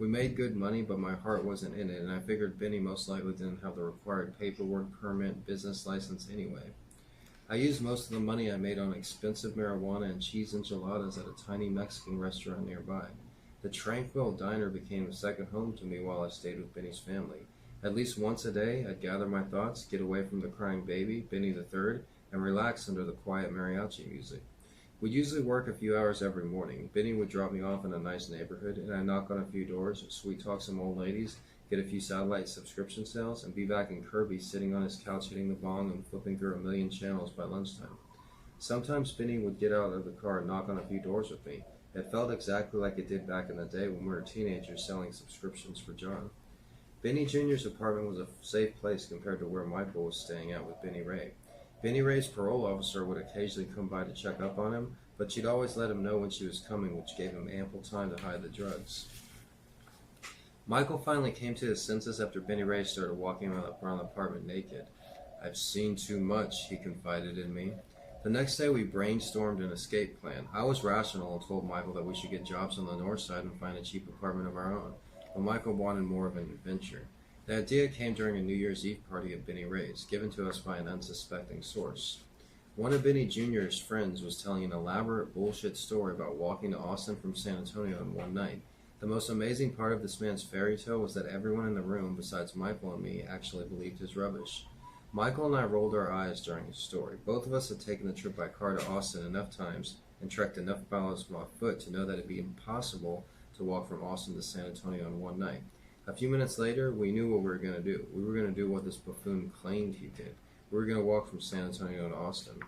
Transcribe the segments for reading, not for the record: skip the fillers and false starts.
We made good money, but my heart wasn't in it, and I figured Benny most likely didn't have the required paperwork, permit, business license anyway. I used most of the money I made on expensive marijuana and cheese enchiladas at a tiny Mexican restaurant nearby. The Tranquil Diner became a second home to me while I stayed with Benny's family. At least once a day, I'd gather my thoughts, get away from the crying baby, Benny the Third, and relax under the quiet mariachi music. We'd usually work a few hours every morning. Benny would drop me off in a nice neighborhood, and I'd knock on a few doors, sweet talk some old ladies, get a few satellite subscription sales, and be back in Kirby sitting on his couch hitting the bong and flipping through a million channels by lunchtime. Sometimes Benny would get out of the car and knock on a few doors with me. It felt exactly like it did back in the day when we were teenagers selling subscriptions for John. Benny Jr.'s apartment was a safe place compared to where Michael was staying at with Benny Ray. Benny Ray's parole officer would occasionally come by to check up on him, but she'd always let him know when she was coming, which gave him ample time to hide the drugs. Michael finally came to his senses after Benny Ray started walking around the apartment naked. "I've seen too much," he confided in me. The next day we brainstormed an escape plan. I was rational and told Michael that we should get jobs on the north side and find a cheap apartment of our own, but Michael wanted more of an adventure. The idea came during a New Year's Eve party at Benny Ray's, given to us by an unsuspecting source. One of Benny Jr.'s friends was telling an elaborate bullshit story about walking to Austin from San Antonio in one night. The most amazing part of this man's fairy tale was that everyone in the room, besides Michael and me, actually believed his rubbish. Michael and I rolled our eyes during his story. Both of us had taken the trip by car to Austin enough times and trekked enough miles by foot to know that it'd be impossible to walk from Austin to San Antonio in one night. A few minutes later, we knew what we were going to do. We were going to do what this buffoon claimed he did. We were going to walk from San Antonio to Austin.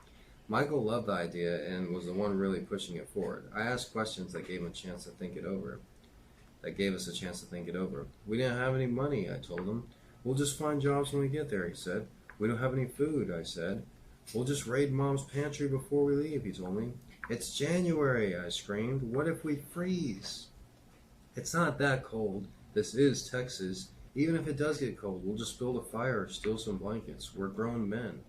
Michael loved the idea and was the one really pushing it forward. I asked questions that gave him a chance to think it over. "We didn't have any money," I told him. "We'll just find jobs when we get there," he said. "We don't have any food," I said. "We'll just raid Mom's pantry before we leave," he told me. "It's January," I screamed. "What if we freeze?" "It's not that cold. This is Texas. Even if it does get cold, we'll just build a fire or steal some blankets. We're grown men."